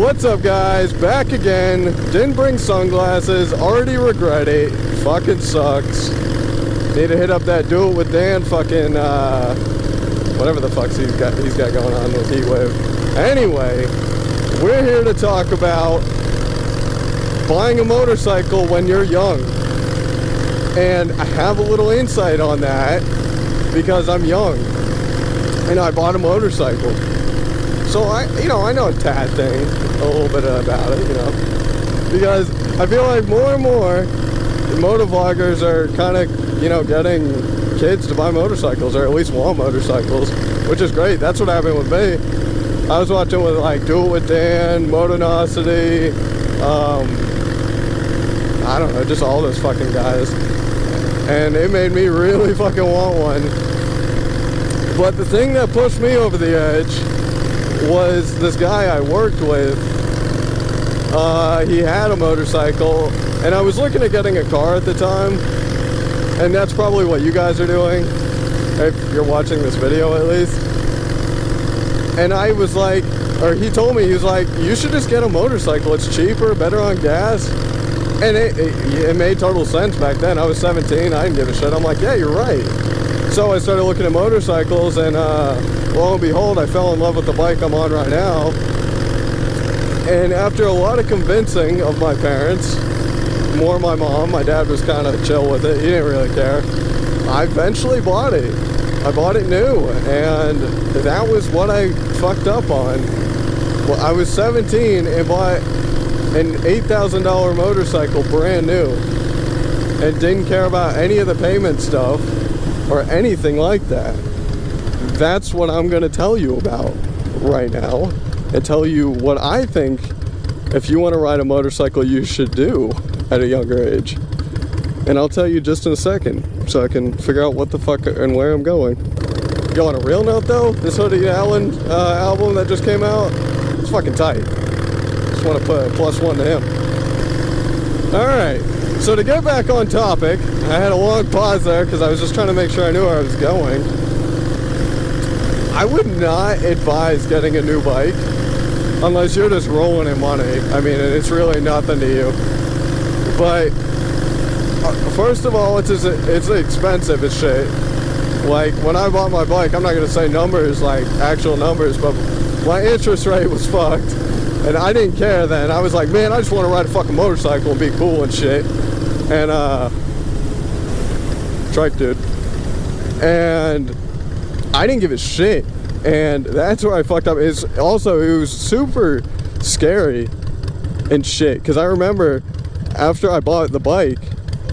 What's up, guys? Back again. Didn't bring sunglasses. Already regret it. Fucking sucks. Need to hit up that Do It With Dan fucking, whatever the fuck he's got going on with heat wave. Anyway, we're here to talk about buying a motorcycle when you're young. And I have a little insight on that because I'm young. And I bought a motorcycle. So I know a tad thing, a little bit about it, because I feel like more and more motovloggers are kind of, getting kids to buy motorcycles, or at least want motorcycles, which is great. That's what happened with me. I was watching with like Do It With Dan, Motonosity, I don't know, just all those fucking guys, and it made me really fucking want one. But the thing that pushed me over the edge was this guy I worked with. He had a motorcycle, and I was looking at getting a car at the time, and that's probably what you guys are doing if you're watching this video, at least. And I was like, or he told me, he was like, you should just get a motorcycle, it's cheaper, better on gas. And it made total sense back then. I was 17, I didn't give a shit. I'm like, yeah, you're right. So I started looking at motorcycles, and lo and behold, I fell in love with the bike I'm on right now. And after a lot of convincing of my parents, more my mom, my dad was kind of chill with it, he didn't really care, I eventually bought it. I bought it new, and that was what I fucked up on. Well, I was 17 and bought an $8,000 motorcycle brand new and didn't care about any of the payment stuff or anything like that. That's what I'm going to tell you about right now, and tell you what I think if you want to ride a motorcycle you should do at a younger age. And I'll tell you just in a second, so I can figure out what the fuck and where I'm going. Yo, on a real note though, this Hoodie Allen album that just came out, it's fucking tight. Just want to put a +1 to him. Alright, so to get back on topic, I had a long pause there because I was just trying to make sure I knew where I was going. I would not advise getting a new bike unless you're just rolling in money. I mean, it's really nothing to you. But first of all, it's expensive as shit. Like, when I bought my bike, I'm not going to say numbers, like actual numbers, but my interest rate was fucked. And I didn't care then. I was like, man, I just want to ride a fucking motorcycle and be cool and shit. And, trike dude. And I didn't give a shit. And that's where I fucked up. Is also, it was super scary and shit. Because I remember after I bought the bike,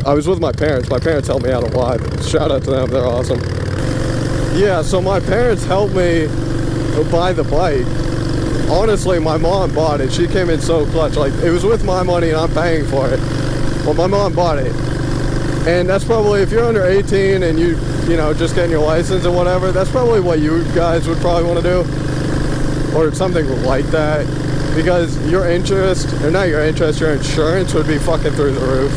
I was with my parents. My parents helped me out a lot. Shout out to them, they're awesome. Yeah, so my parents helped me buy the bike. Honestly, my mom bought it. She came in so clutch. Like, it was with my money and I'm paying for it. But my mom bought it. And that's probably, if you're under 18 and you know, just getting your license and whatever, that's probably what you guys would probably want to do. Or something like that. Because your interest, or not your interest, your insurance would be fucking through the roof.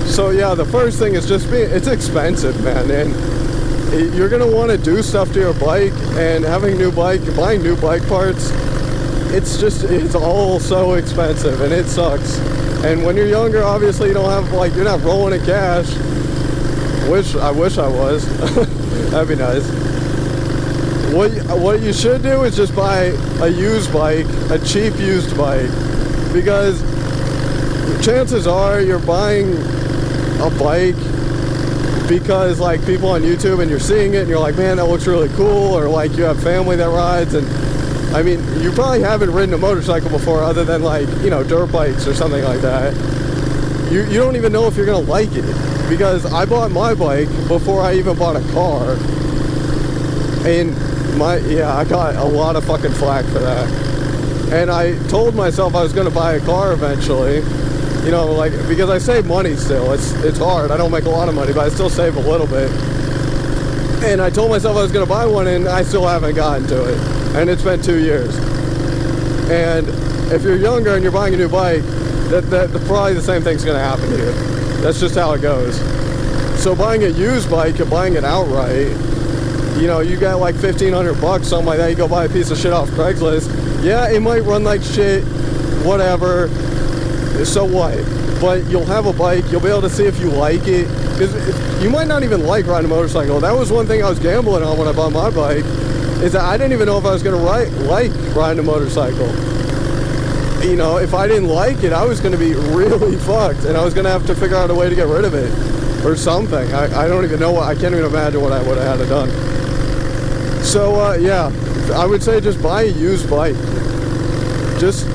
So yeah, the first thing is just it's expensive, man. And you're going to want to do stuff to your bike, and buying new bike parts, it's all so expensive, and it sucks. And when you're younger, obviously you don't have, like, you're not rolling in cash, which I wish I was. That'd be nice. What you should do is just buy a used bike, a cheap used bike, because chances are you're buying a bike because, like, people on YouTube, and you're seeing it and you're like, man, that looks really cool, or like you have family that rides. And I mean, you probably haven't ridden a motorcycle before other than, like, dirt bikes or something like that. You don't even know if you're gonna like it, because I bought my bike before I even bought a car, and I got a lot of fucking flack for that. And I told myself I was gonna buy a car eventually. Like, because I save money still. It's hard. I don't make a lot of money, but I still save a little bit. And I told myself I was going to buy one, and I still haven't gotten to it. And it's been 2 years. And if you're younger and you're buying a new bike, probably the same thing's going to happen to you. That's just how it goes. So buying a used bike and buying it outright, you got like $1,500, something like that. You go buy a piece of shit off Craigslist. Yeah, it might run like shit, whatever, so what? But you'll have a bike, you'll be able to see if you like it, because you might not even like riding a motorcycle. That was one thing I was gambling on when I bought my bike, is that I didn't even know if I was going to like riding a motorcycle. You know, if I didn't like it, I was going to be really fucked, and I was going to have to figure out a way to get rid of it, or something. I don't even know what, I can't even imagine what I would have had to done. So, yeah, I would say just buy a used bike, just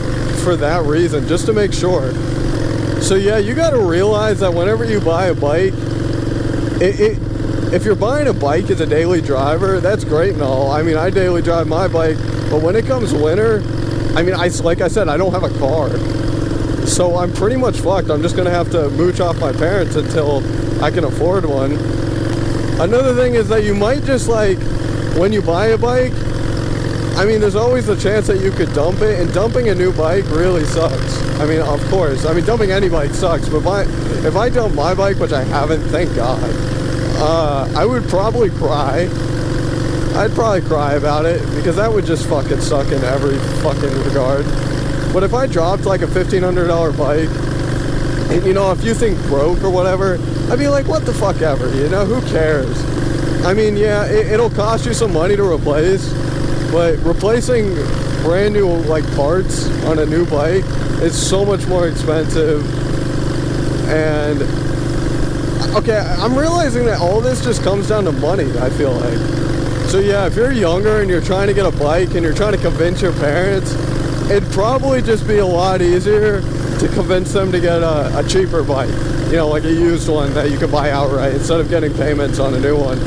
for that reason, just to make sure. So yeah, you got to realize that whenever you buy a bike, if you're buying a bike as a daily driver, that's great and all. I mean, I daily drive my bike, but when it comes winter, I mean, like I said, I don't have a car, so I'm pretty much fucked. I'm just gonna have to mooch off my parents until I can afford one. Another thing is that you might just, like, when you buy a bike, I mean, there's always the chance that you could dump it, and dumping a new bike really sucks. I mean, of course. I mean, dumping any bike sucks, but if I dump my bike, which I haven't, thank God, I would probably cry. I'd probably cry about it, because that would just fucking suck in every fucking regard. But if I dropped like a $1,500 bike, and, you know, if you think broke or whatever, I'd be like, what the fuck ever, you know, who cares? I mean, yeah, it'll cost you some money to replace, but replacing brand new, like, parts on a new bike is so much more expensive. And okay, I'm realizing that all this just comes down to money, I feel like. So yeah, if you're younger and you're trying to get a bike and you're trying to convince your parents, it'd probably just be a lot easier to convince them to get a cheaper bike, you know, like a used one that you can buy outright instead of getting payments on a new one.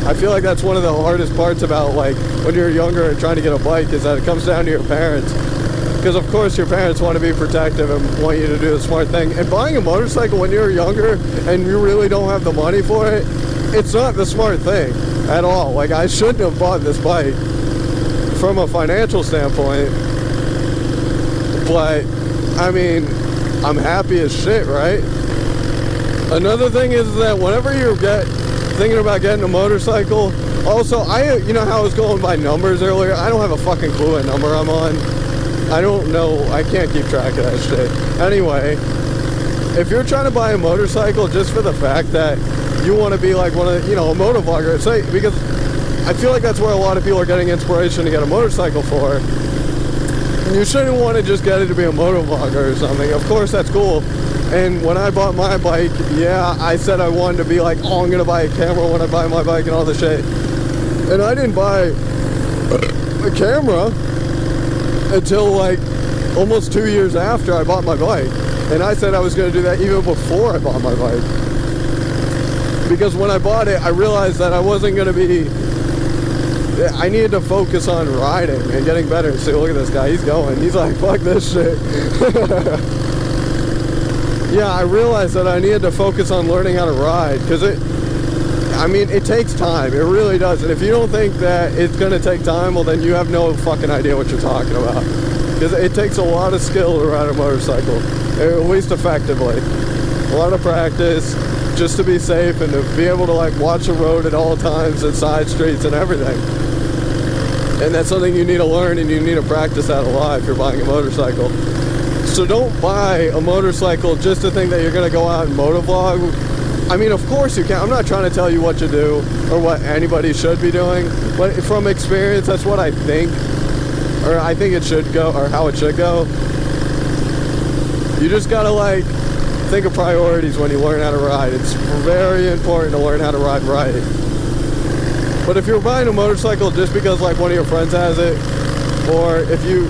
I feel like that's one of the hardest parts about, like, when you're younger and trying to get a bike, is that it comes down to your parents. Because of course your parents want to be protective and want you to do the smart thing. And buying a motorcycle when you're younger and you really don't have the money for it, it's not the smart thing at all. Like, I shouldn't have bought this bike from a financial standpoint, but I mean, I'm happy as shit, right? Another thing is that whenever you're thinking about getting a motorcycle, also, you know how I was going by numbers earlier? I don't have a fucking clue what number I'm on. I don't know, I can't keep track of that shit. Anyway, if you're trying to buy a motorcycle just for the fact that you want to be like one of, you know, a motovlogger, say, because I feel like that's where a lot of people are getting inspiration to get a motorcycle for. You shouldn't want to just get it to be a motovlogger or something. Of course, that's cool. And when I bought my bike, yeah, I said I wanted to be like, oh, I'm going to buy a camera when I buy my bike and all this shit. And I didn't buy a camera until like almost 2 years after I bought my bike. And I said I was going to do that even before I bought my bike. Because when I bought it, I realized that I wasn't going to be... I needed to focus on riding and getting better. See, look at this guy, he's going. He's like, fuck this shit. Yeah, I realized that I needed to focus on learning how to ride, because I mean, it takes time. It really does. And if you don't think that it's going to take time, well, then you have no fucking idea what you're talking about. Because it takes a lot of skill to ride a motorcycle, at least effectively. A lot of practice, just to be safe and to be able to, like, watch the road at all times and side streets and everything. And that's something you need to learn, and you need to practice that a lot if you're buying a motorcycle. So don't buy a motorcycle just to think that you're going to go out and motovlog. I mean, of course you can. I'm not trying to tell you what to do or what anybody should be doing, but from experience, that's what I think, or I think it should go, or how it should go. You just got to, like, think of priorities when you learn how to ride. It's very important to learn how to ride right. But if you're buying a motorcycle just because, like, one of your friends has it, or if you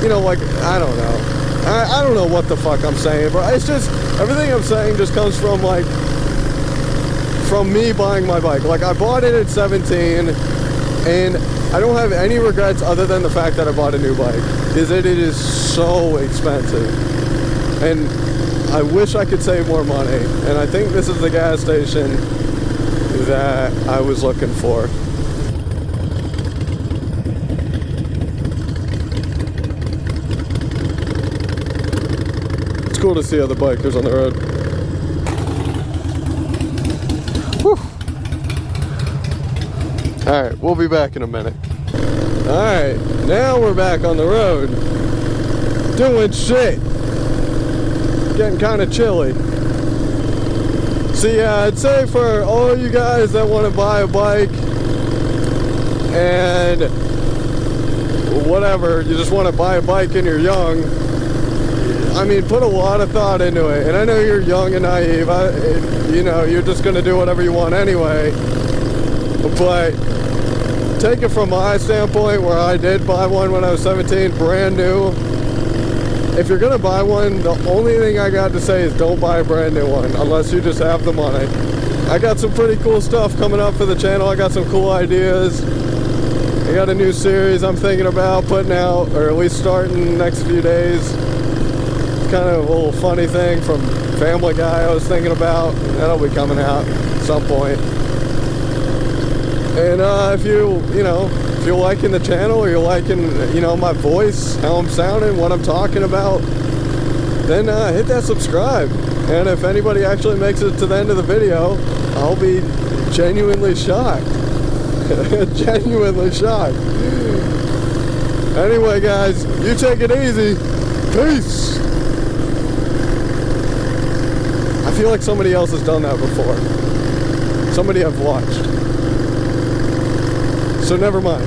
know, like, I don't know. I don't know what the fuck I'm saying, but it's just, everything I'm saying just comes from, like, from me buying my bike. Like, I bought it at 17, and I don't have any regrets other than the fact that I bought a new bike, because it is so expensive. And I wish I could save more money, and I think this is the gas station that I was looking for. It's cool to see other bikers on the road. Whew. Alright, we'll be back in a minute. Alright, now we're back on the road. Doing shit. Getting kind of chilly. See, I'd say for all you guys that want to buy a bike and whatever, you just want to buy a bike and you're young, I mean, put a lot of thought into it. And I know you're young and naive. You know, you're just going to do whatever you want anyway. But take it from my standpoint, where I did buy one when I was 17, brand new. If you're going to buy one, the only thing I got to say is don't buy a brand new one unless you just have the money. I got some pretty cool stuff coming up for the channel. I got some cool ideas. I got a new series I'm thinking about putting out, or at least starting in the next few days. It's kind of a little funny thing from Family Guy I was thinking about. That'll be coming out at some point. And if you're liking the channel, or you're liking, my voice, how I'm sounding, what I'm talking about, then hit that subscribe. And if anybody actually makes it to the end of the video, I'll be genuinely shocked. Genuinely shocked. Anyway, guys, you take it easy. Peace. I feel like somebody else has done that before. Somebody I've watched. So never mind.